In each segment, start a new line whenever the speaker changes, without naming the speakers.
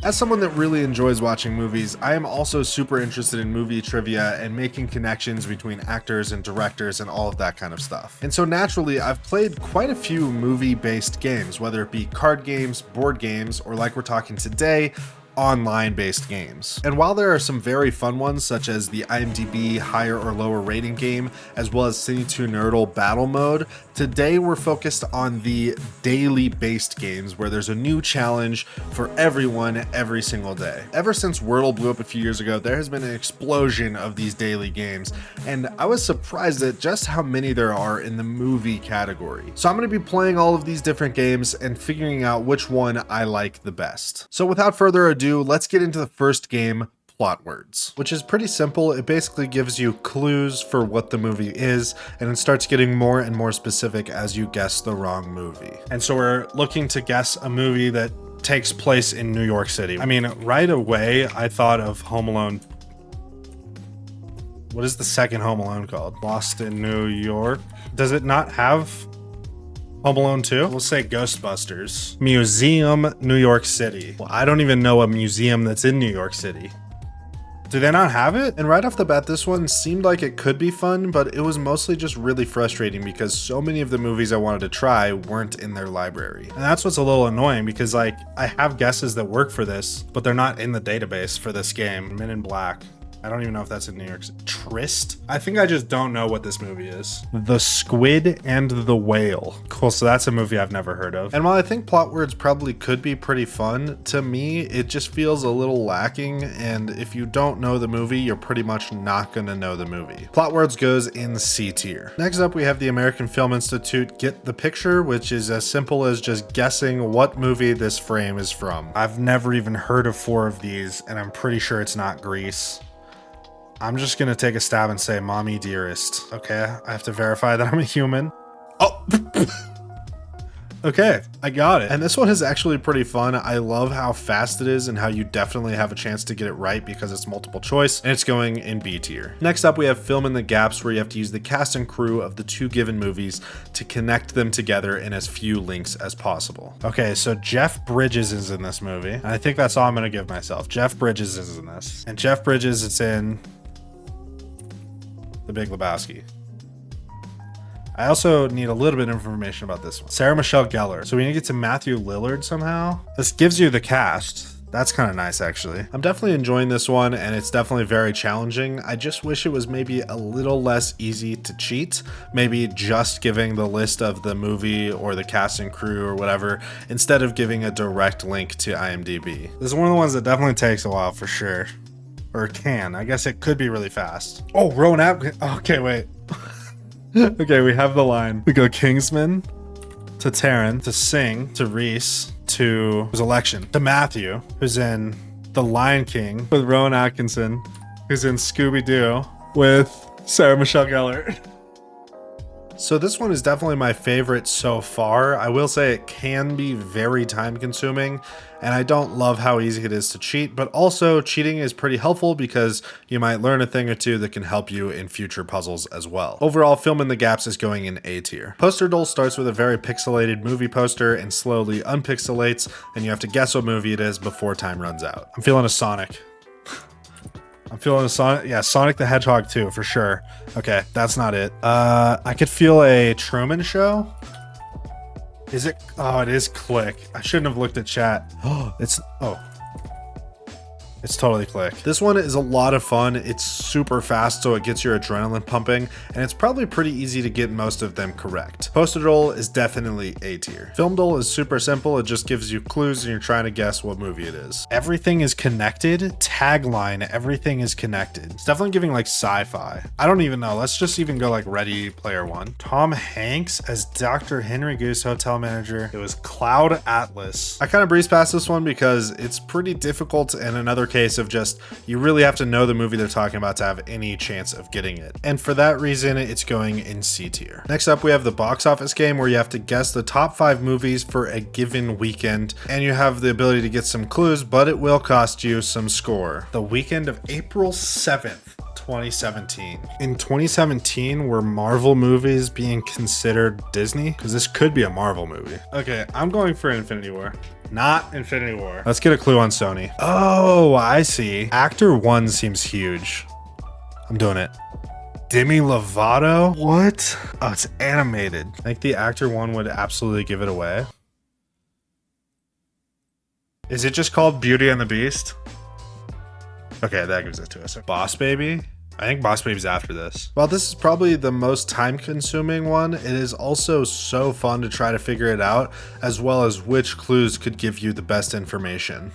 As someone that really enjoys watching movies, I am also super interested in movie trivia and making connections between actors and directors and all of that kind of stuff. And so naturally, I've played quite a few movie-based games, whether it be card games, board games, or like we're talking today, online-based games. And while there are some very fun ones, such as the IMDb higher or lower rating game, as well as Cine 2 Nerdle battle mode, today we're focused on the daily-based games where there's a new challenge for everyone every single day. Ever since Wordle blew up a few years ago, there has been an explosion of these daily games, and I was surprised at just how many there are in the movie category. So I'm going to be playing all of these different games and figuring out which one I like the best. So without further ado, let's get into the first game, Plot Words, which is pretty simple. It basically gives you clues for what the movie is, and it starts getting more and more specific as you guess the wrong movie. And so we're looking to guess a movie that takes place in New York City. I mean, right away, I thought of Home Alone. What is the second Home Alone called? Lost in New York? Does it not have Home Alone 2? We'll say Ghostbusters. Museum, New York City. Well, I don't even know a museum that's in New York City. Do they not have it? And right off the bat, this one seemed like it could be fun, but it was mostly just really frustrating because so many of the movies I wanted to try weren't in their library. And that's what's a little annoying because like I have guesses that work for this, but they're not in the database for this game. Men in Black. I don't even know if that's in New York City. Trist? I think I just don't know what this movie is. The Squid and the Whale. Cool, so that's a movie I've never heard of. And while I think Plot Words probably could be pretty fun, to me, it just feels a little lacking, and if you don't know the movie, you're pretty much not gonna know the movie. Plot Words goes in C tier. Next up, we have the American Film Institute Get the Picture, which is as simple as just guessing what movie this frame is from. I've never even heard of 4 of these, and I'm pretty sure it's not Grease. I'm just gonna take a stab and say Mommy Dearest. Okay, I have to verify that I'm a human. Oh! Okay, I got it. And this one is actually pretty fun. I love how fast it is and how you definitely have a chance to get it right because it's multiple choice, and it's going in B tier. Next up, we have Fill in the Gaps, where you have to use the cast and crew of the 2 given movies to connect them together in as few links as possible. Okay, so Jeff Bridges is in this movie. And I think that's all I'm gonna give myself. Jeff Bridges is in this. And Jeff Bridges is in The Big Lebowski. I also need a little bit of information about this one. Sarah Michelle Gellar. So we need to get to Matthew Lillard somehow. This gives you the cast. That's kind of nice, actually. I'm definitely enjoying this one, and it's definitely very challenging. I just wish it was maybe a little less easy to cheat. Maybe just giving the list of the movie or the cast and crew or whatever, instead of giving a direct link to IMDb. This is one of the ones that definitely takes a while for sure. Or can. I guess it could be really fast. Oh, Rowan Atkinson. Okay, wait. Okay, we have the line. We go Kingsman to Taron to Sing to Reese to his Election to Matthew, who's in The Lion King with Rowan Atkinson, who's in Scooby-Doo with Sarah Michelle Gellar. So this one is definitely my favorite so far. I will say it can be very time consuming, and I don't love how easy it is to cheat, but also cheating is pretty helpful because you might learn a thing or two that can help you in future puzzles as well. Overall, Fill in the Gaps is going in A tier. Poster Dole starts with a very pixelated movie poster and slowly unpixelates, and you have to guess what movie it is before time runs out. I'm feeling a Sonic. I'm feeling a Sonic. Yeah, Sonic the Hedgehog 2 for sure. Okay, that's not it. I could feel a Truman Show. Is it? Oh, it is Click. I shouldn't have looked at chat. It's totally Click. This one is a lot of fun. It's super fast, so it gets your adrenaline pumping, and it's probably pretty easy to get most of them correct. Poster Dole is definitely A tier. Film Dole is super simple. It just gives you clues and you're trying to guess what movie it is. Everything is connected. Tagline, everything is connected. It's definitely giving like sci-fi. I don't even know. Let's just even go like Ready Player One. Tom Hanks as Dr. Henry Goose, hotel manager. It was Cloud Atlas. I kind of breezed past this one because it's pretty difficult, and another case of just you really have to know the movie they're talking about to have any chance of getting it, and for that reason it's going in C tier. Next up, we have the box office game, where you have to guess the top 5 movies for a given weekend, and you have the ability to get some clues, but it will cost you some score. The weekend of April 7th 2017. In 2017, were Marvel movies being considered Disney? Because this could be a Marvel movie. Okay, I'm going for Infinity War. Not Infinity War. Let's get a clue on Sony. Oh, I see. Actor 1 seems huge. I'm doing it. Demi Lovato? What? Oh, it's animated. I think the Actor 1 would absolutely give it away. Is it just called Beauty and the Beast? Okay, that gives it to us. Boss Baby? I think Boss Baby's after this. While this is probably the most time-consuming one, it is also so fun to try to figure it out, as well as which clues could give you the best information.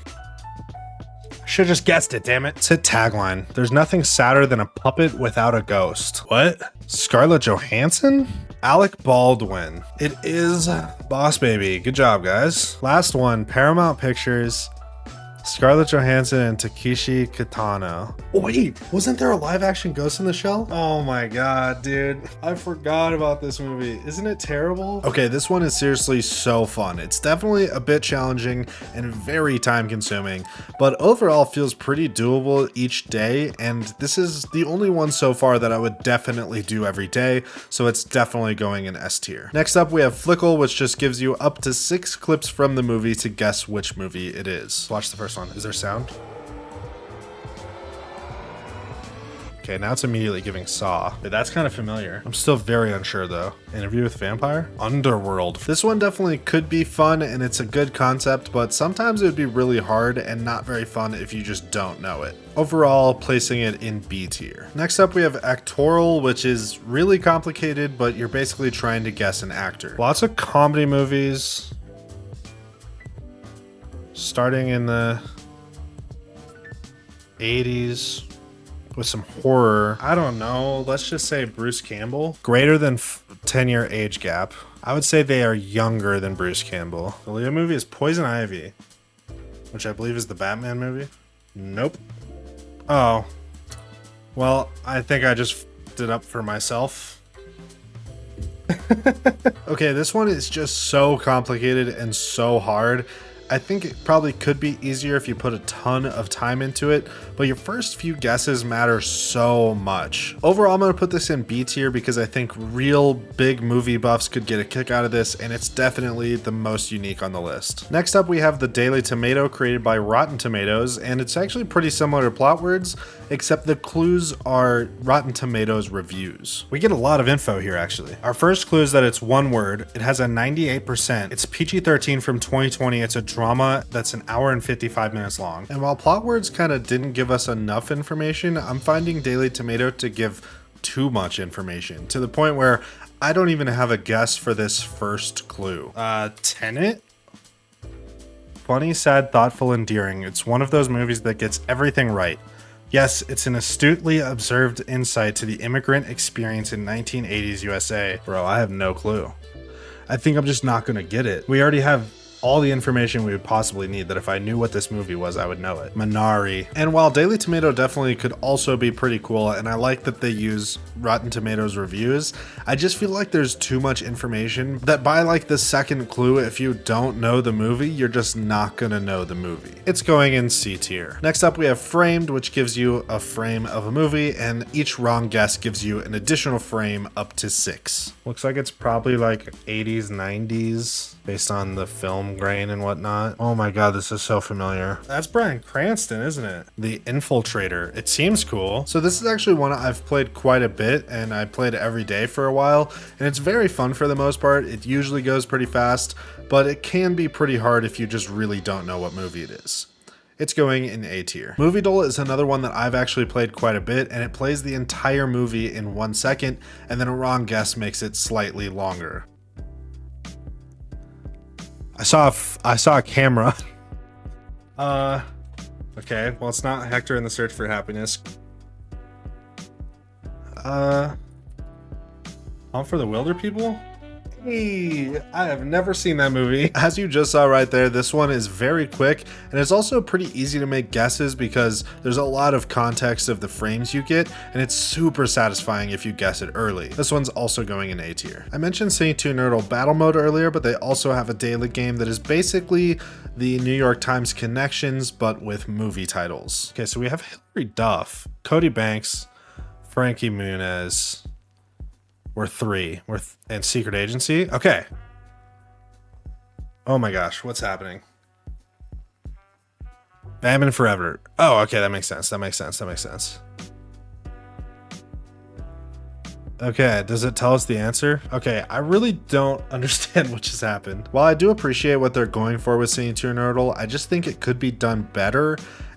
Should've just guessed it, damn it. It's a tagline. There's nothing sadder than a puppet without a ghost. What? Scarlett Johansson? Alec Baldwin. It is Boss Baby. Good job, guys. Last one, Paramount Pictures. Scarlett Johansson and Takeshi Kitano. Oh, wait, wasn't there a live action Ghost in the Shell? Oh my god, dude. I forgot about this movie. Isn't it terrible? Okay, this one is seriously so fun. It's definitely a bit challenging and very time consuming, but overall feels pretty doable each day, and this is the only one so far that I would definitely do every day, so it's definitely going in S tier. Next up, we have Flickle, which just gives you up to 6 clips from the movie to guess which movie it is. Watch the first one. Is there sound? Okay, now it's immediately giving Saw. That's kind of familiar. I'm still very unsure though. Interview with Vampire? Underworld. This one definitely could be fun and it's a good concept, but sometimes it would be really hard and not very fun if you just don't know it. Overall, placing it in B tier. Next up, we have Actoral, which is really complicated, but you're basically trying to guess an actor. Lots of comedy movies. Starting in the 80s with some horror. I don't know. Let's just say Bruce Campbell. Greater than 10-year age gap. I would say they are younger than Bruce Campbell. The Leo movie is Poison Ivy, which I believe is the Batman movie. Nope. Oh. Well, I think I just f***ed it up for myself. Okay, this one is just so complicated and so hard. I think it probably could be easier if you put a ton of time into it, but your first few guesses matter so much. Overall, I'm going to put this in B tier because I think real big movie buffs could get a kick out of this, and it's definitely the most unique on the list. Next up, we have the Daily Tomato created by Rotten Tomatoes, and it's actually pretty similar to Plot Words, except the clues are Rotten Tomatoes reviews. We get a lot of info here, actually. Our first clue is that it's one word. It has a 98%. It's PG-13 from 2020. It's a drama that's an hour and 55 minutes long. And while Plot Words kind of didn't give us enough information, I'm finding Daily Tomato to give too much information, to the point where I don't even have a guess for this first clue. Tenet? Funny, sad, thoughtful, endearing. It's one of those movies that gets everything right. Yes, it's an astutely observed insight to the immigrant experience in 1980s USA. Bro, I have no clue. I think I'm just not gonna get it. We already have all the information we would possibly need, that if I knew what this movie was, I would know it. Minari. And while Daily Tomato definitely could also be pretty cool, and I like that they use Rotten Tomatoes reviews, I just feel like there's too much information that by like the second clue, if you don't know the movie, you're just not gonna know the movie. It's going in C tier. Next up, we have Framed, which gives you a frame of a movie, and each wrong guess gives you an additional frame up to 6. Looks like it's probably like 80s, 90s, based on the film grain and whatnot. Oh my god, this is so familiar. That's Bryan Cranston, isn't it? The Infiltrator. It seems cool. So this is actually one I've played quite a bit, and I played every day for a while, and it's very fun for the most part. It usually goes pretty fast, but it can be pretty hard if you just really don't know what movie it is. It's going in A tier. Movie Dole is another one that I've actually played quite a bit, and it plays the entire movie in 1 second, and then a wrong guess makes it slightly longer. I saw a camera. Okay, well, it's not Hector in the Search for Happiness. Home for the Wilder People? Hey, I have never seen that movie. As you just saw right there, this one is very quick, and it's also pretty easy to make guesses because there's a lot of context of the frames you get, and it's super satisfying if you guess it early. This one's also going in A tier. I mentioned Saint 2 Nerdle Battle Mode earlier, but they also have a daily game that is basically the New York Times connections, but with movie titles. Okay, so we have Hilary Duff, Cody Banks, Frankie Muniz. We're 3. And Secret Agency. Okay. Oh my gosh, what's happening? Famine Forever. Oh, okay, that makes sense. That makes sense. That makes sense. Okay, does it tell us the answer? Okay, I really don't understand what just happened. While I do appreciate what they're going for with Singing to Your Nerdle, I just think it could be done better.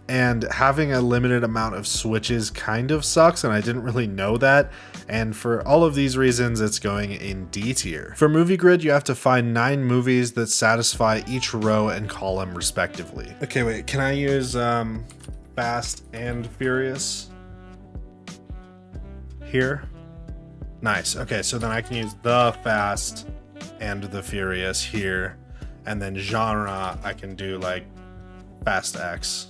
And having a limited amount of switches kind of sucks, and I didn't really know that. And for all of these reasons, it's going in D tier. For Movie Grid, you have to find 9 movies that satisfy each row and column respectively. Okay, wait, can I use Fast and Furious here? Nice. Okay, so then I can use the Fast and the Furious here. And then genre, I can do like Fast X.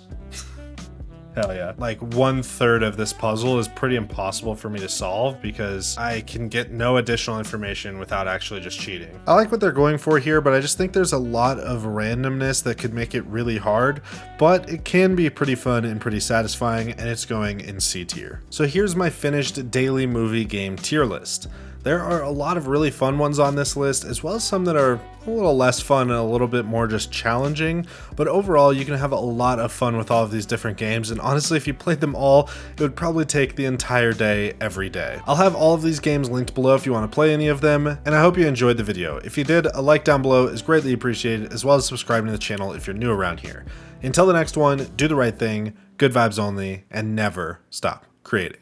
Hell yeah. Like 1/3 of this puzzle is pretty impossible for me to solve because I can get no additional information without actually just cheating. I like what they're going for here, but I just think there's a lot of randomness that could make it really hard, but it can be pretty fun and pretty satisfying, and it's going in C tier. So here's my finished daily movie game tier list. There are a lot of really fun ones on this list, as well as some that are a little less fun and a little bit more just challenging, but overall you can have a lot of fun with all of these different games, and honestly if you played them all, it would probably take the entire day every day. I'll have all of these games linked below if you want to play any of them, and I hope you enjoyed the video. If you did, a like down below is greatly appreciated, as well as subscribing to the channel if you're new around here. Until the next one, do the right thing, good vibes only, and never stop creating.